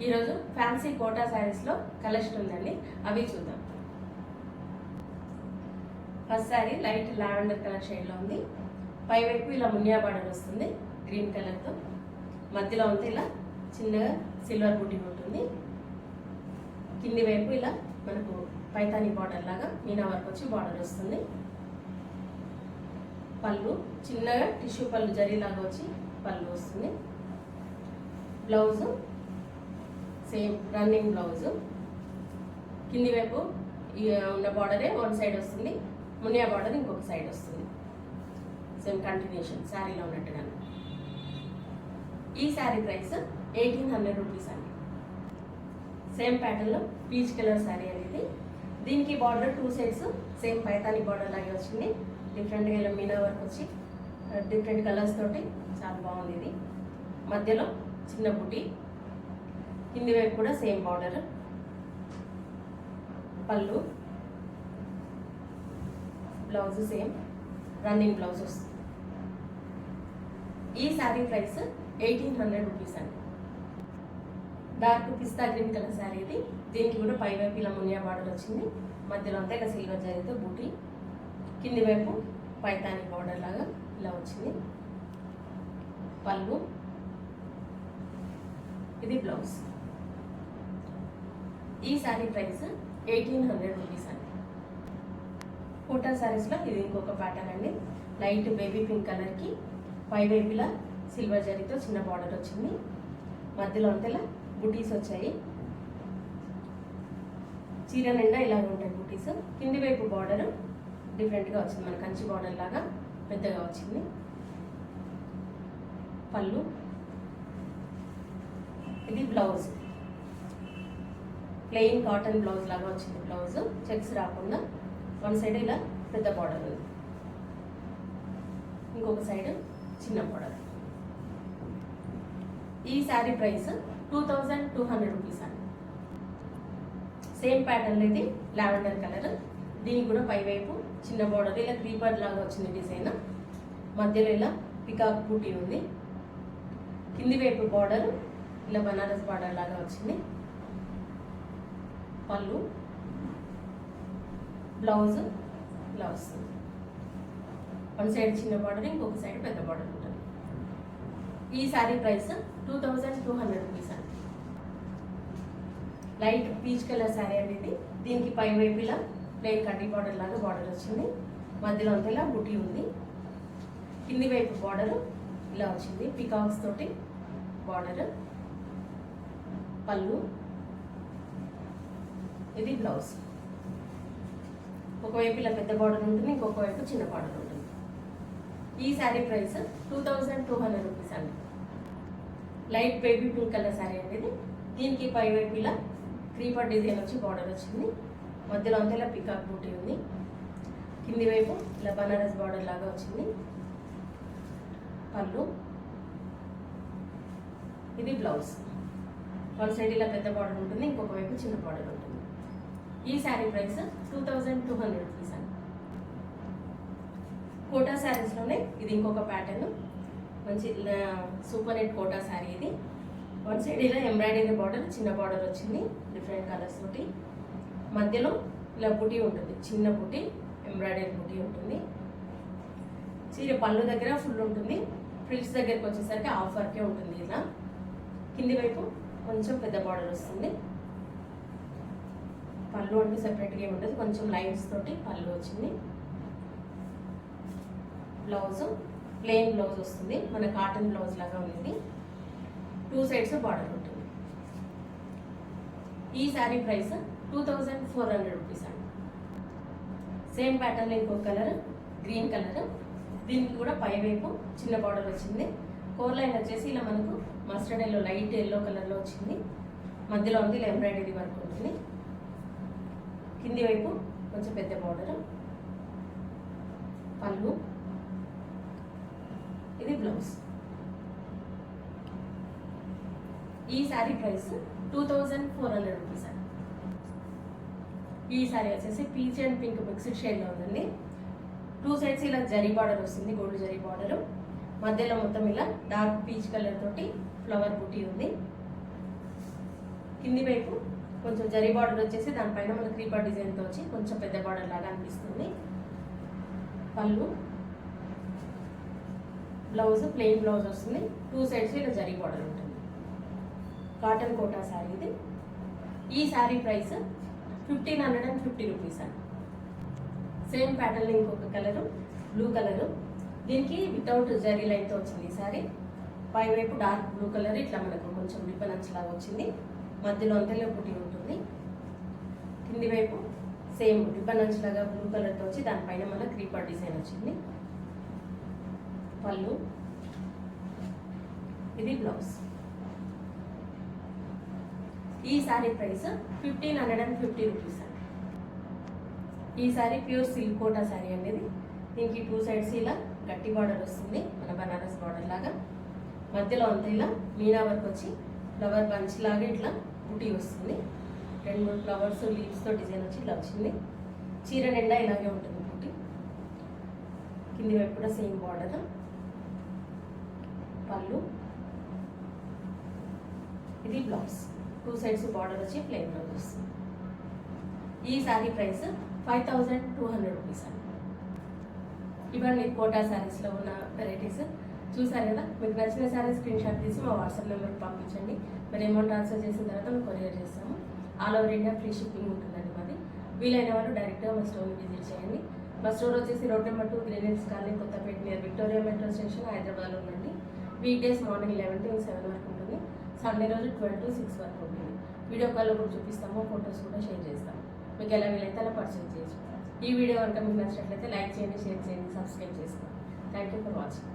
ఈరోజు fancy quota శారీస్లో collection ఉందండి, అవి చూద్దాం. First sari light lavender colour షేడ్లో ఉంది. పైవైపు ఇలా మునియా బార్డర్ వస్తుంది గ్రీన్ కలర్తో. మధ్యలో అంతా ఇలా చిన్నగా సిల్వర్ బూటీ ఉంటుంది. కింది వైపు ఇలా మనకు పైతాని బార్డర్ లాగా మీనా వర్క్ వచ్చి బార్డర్ వస్తుంది. పళ్ళు చిన్నగా టిష్యూ పళ్ళు జరీలాగా వచ్చి పళ్ళు వస్తుంది. Blouse same running blouse. కింది వైపు ఉన్న బార్డరే వన్ సైడ్ వస్తుంది, మునియా బార్డర్ ఇంకొక సైడ్ వస్తుంది. సేమ్ కంటిన్యూషన్ శారీలో ఉన్నట్టుగా. ఈ శారీ ప్రైస్ 1800 రూపీస్ అండి. సేమ్ ప్యాటర్న్లో పీచ్ కలర్ శారీ అనేది. దీనికి border 2 sides same Paithani border లాగే వచ్చింది. డిఫరెంట్గా ఇలా మీనా వర్క్ వచ్చి డిఫరెంట్ కలర్స్ తోటి చాలా బాగుంది. ఇది మధ్యలో చిన్న బుటీ, కింది వైపు కూడా సేమ్ బార్డర్. పళ్ళు బ్లౌజ్ సేమ్ రన్నింగ్ బ్లౌజ్ వస్తుంది. ఈ శారీ ప్రైస్ 1800 రూపీస్ అండి. డార్క్ పిస్తా గ్రీన్ కలర్ శారీ ఇది. దీనికి కూడా పై వైపు ఇలా మునియా బార్డర్ వచ్చింది. మధ్యలో అంతా ఇలా సిల్వర్ జరీతో బూటీ, కింది వైపు పైతాని బార్డర్ లాగా ఇలా వచ్చింది. పళ్ళు ఇది బ్లౌజ్. ఈ శారీ ప్రైస్ 1800 రూపీస్ అండి. కోటా శారీస్లో ఇది ఇంకొక ప్యాటర్న్ అండి. లైట్ బేబీ పింక్ కలర్కి పై వైపులా సిల్వర్ జరీతో చిన్న బార్డర్ వచ్చింది. మధ్యలో అంతలా బుటీస్ వచ్చాయి. చీర నిండా ఇలాగ ఉంటాయి బుటీస్. కింది వైపు బార్డర్ డిఫరెంట్గా వచ్చింది, మన కంచి బార్డర్ లాగా పెద్దగా వచ్చింది. పళ్ళు ఇది బ్లౌజ్. ప్లెయిన్ కాటన్ బ్లౌజ్ లాగా వచ్చింది. బ్లౌజ్ చెక్స్ రాకుండా వన్ సైడ్ ఇలా పెద్ద బార్డర్ ఉంది, ఇంకొక సైడ్ చిన్న బార్డర్. ఈ శారీ ప్రైస్ 2200 రూపీస్ అండి. సేమ్ ప్యాటర్న్ ఇది లావెండర్ కలర్. దీనికి కూడా పై వైపు చిన్న బార్డర్ ఇలా క్రీపర్ లాగా వచ్చింది డిజైన్. మధ్యలో ఇలా పికాక్ బూటీ ఉంది. కింది వైపు బార్డర్ ఇలా బనారస్ బార్డర్ లాగా వచ్చింది. పళ్ళు బ్లౌజ్ ఇలా వస్తుంది. వన్ సైడ్ చిన్న బార్డర్, ఇంకొక సైడ్ పెద్ద బార్డర్ ఉంటుంది. ఈ శారీ ప్రైస్ 2200 రూపీస్ అండి. లైట్ పీచ్ కలర్ శారీ అండి ఇది. దీనికి పై వైపు ఇలా ప్లెయిన్ కడ్డీ బార్డర్ లాగా బార్డర్ వచ్చింది. మధ్యలో అంతా ఇలా బుటీ ఉంది. కింది వైపు బార్డర్ ఇలా వచ్చింది, పికాక్స్ తోటి బార్డర్. పళ్ళు ఇది బ్లౌజ్. ఒకవైపు ఇలా పెద్ద బార్డర్ ఉంటుంది, ఇంకొక వైపు చిన్న బార్డర్ ఉంటుంది. ఈ శారీ ప్రైస్ 2200 రూపీస్ అండి. Light baby pink colour sari అండి ఇది. దీనికి పై వైపు ఇలా క్రీపర్ డిజైన్ వచ్చి బార్డర్ వచ్చింది. మధ్యలో అంతా ఇలా పికాక్ బూటీ ఉంది. కింది వైపు ఇలా బనారస్ బార్డర్ లాగా వచ్చింది. పళ్ళు ఇది బ్లౌజ్. వన్ సైడ్ ఇలా పెద్ద బార్డర్ ఉంటుంది, ఇంకొక వైపు చిన్న బార్డర్ ఉంటుంది. ఈ శారీ ప్రైస్ 2200 రూపీస్ అండి. కోటా శారీస్లోనే ఇది ఇంకొక ప్యాటర్న్. మంచి సూపర్ నెట్ కోటా శారీ ఇది. వన్ సైడ్ ఇలా ఎంబ్రాయిడరీ బార్డర్, చిన్న బార్డర్ వచ్చింది డిఫరెంట్ కలర్స్ తోటి. మధ్యలో ఇలా బుటీ ఉంటుంది, చిన్న బుటీ ఎంబ్రాయిడరీ బుటీ ఉంటుంది. చీర పళ్ళు దగ్గర ఫుల్ ఉంటుంది, ఫ్రిల్స్ దగ్గరకు వచ్చేసరికి హాఫ్ వర్కే ఉంటుంది. ఇలా కింది వైపు కొంచెం పెద్ద బార్డర్ వస్తుంది. పళ్ళు అంటే సెపరేట్గా ఉంటుంది, కొంచెం లైన్స్ తోటి పళ్ళు వచ్చింది. బ్లౌజ్ ప్లెయిన్ బ్లౌజ్ వస్తుంది, మన కాటన్ బ్లౌజ్ లాగా ఉంది. 2 సైడ్స్ బార్డర్ ఉంటుంది. ఈ శారీ ప్రైస్ 2400 రూపీస్ అండి. సేమ్ ప్యాటర్న్ ఇంకొక కలర్ గ్రీన్ కలర్. దీనికి కూడా పై వైపు చిన్న బార్డర్ వచ్చింది. కోర్ లైన్ వచ్చేసి ఇలా మనకు మస్టర్డ్ ఎల్లో లైట్ ఎల్లో కలర్లో వచ్చింది. మధ్యలో ఉంది ఇలా ఎంబ్రాయిడరీ వర్క్ ఉంటుంది. కింది వైపు కొంచెం పెద్ద బార్డర్. పళ్ళు ఇది బ్లౌజ్. ఈ శారీ ప్రైస్ 2400 రూపీస్ అండి. ఈ శారీ వచ్చేసి పీచ్ అండ్ పింక్ మిక్స్డ్ షేడ్లో ఉందండి. 2 సైడ్స్ ఇలా జరీ బార్డర్ వస్తుంది, గోల్డ్ జరీ బార్డర్. మధ్యలో మొత్తం ఇలా డార్క్ పీచ్ కలర్ తోటి ఫ్లవర్ బుటీ ఉంది. కింది వైపు ఇలా కింది వైపు కొంచెం జరీ బార్డర్ వచ్చేసి దానిపైన మన క్రీపర్ డిజైన్తో వచ్చి కొంచెం పెద్ద బార్డర్ లాగా అనిపిస్తుంది. పళ్ళు, బ్లౌజ్ ప్లెయిన్ బ్లౌజ్ వస్తుంది. 2 సైడ్స్ ఇలా జరీ బార్డర్ ఉంటుంది. కాటన్ కోటా శారీ ఇది. ఈ శారీ ప్రైస్ 1550 రూపీస్ అండి. సేమ్ ప్యాటర్న్ ఇంకొక కలరు బ్లూ కలరు. దీనికి వితౌట్ జరీ లైన్తో వచ్చింది ఈ శారీ. పై వైపు డార్క్ బ్లూ కలర్ ఇట్లా మనకు కొంచెం రిబ్బన్ అంచులాగా వచ్చింది. మధ్యలో అంతలో పుట్టి ఉంటుంది. కింది వైపు సేమ్ రిబ్బన్ అంచులాగా బ్లూ కలర్తో వచ్చి దానిపైన మన క్రీపర్ డిజైన్ వచ్చింది. పళ్ళు, ఇది బ్లౌజ్. ఈ శారీ ప్రైస్ 1550 రూపీస్ అండి. ఈ శారీ ప్యూర్ సిల్క్ కోటా శారీ అనేది. దీనికి 2 సైడ్స్ ఇలా గట్టి బార్డర్ వస్తుంది, మన బనారస్ బార్డర్ లాగా. మధ్యలో అంతా ఇలా మీనా వర్క్ వచ్చి ఫ్లవర్ బంచ్ లాగా ఇట్లా బుటీ వస్తుంది. 2-3 ఫ్లవర్స్ లీవ్స్తో డిజైన్ వచ్చి ఇట్లా వచ్చింది. చీర నిండా ఇలాగే ఉంటుంది బుటీ. కింది వైపు కూడా సేమ్ బార్డర్. పళ్ళు, ఇది బ్లౌజ్. 2 సైడ్స్ బార్డర్ వచ్చి ప్లెయిన్ బ్లౌజ్ వస్తుంది. ఈ శారీ ప్రైస్ 5200 రూపీస్ అండి. ఇవన్నీ కోటా శారీస్లో ఉన్న వెరైటీస్ చూసారు కదా. మీకు నచ్చిన శారీ స్క్రీన్ షాట్ తీసి మా వాట్సాప్ నెంబర్కి పంపించండి. మరి అమౌంట్ ట్రాన్స్ఫర్ చేసిన తర్వాత మేము కొరియర్ చేస్తాము. All over India free shipping ఉంటుందండి మాది. వీలైన వాళ్ళు డైరెక్ట్గా మా స్టోర్ని విజిట్ చేయండి. మా స్టోర్ వచ్చేసి road number 2 Green Hills Colony, Kothapet near Victoria Metro station, హైదరాబాద్లో ఉందండి. వీక్ డేస్ మార్నింగ్ 11 to 7 వరకు ఉంటుంది. సండే రోజు 12 to 6 వరకు ఉంటుంది. వీడియో కాల్లో కూడా చూపిస్తాము, ఫొటోస్ కూడా షేర్ చేస్తాము. మీకు ఎలా వీలైతే అలా పర్చేజ్ చేయొచ్చు. ఈ వీడియో కనుక మీకు నచ్చినట్లయితే లైక్ చేయండి, షేర్ చేయండి, సబ్స్క్రైబ్ చేసుకోండి. Thank you for watching.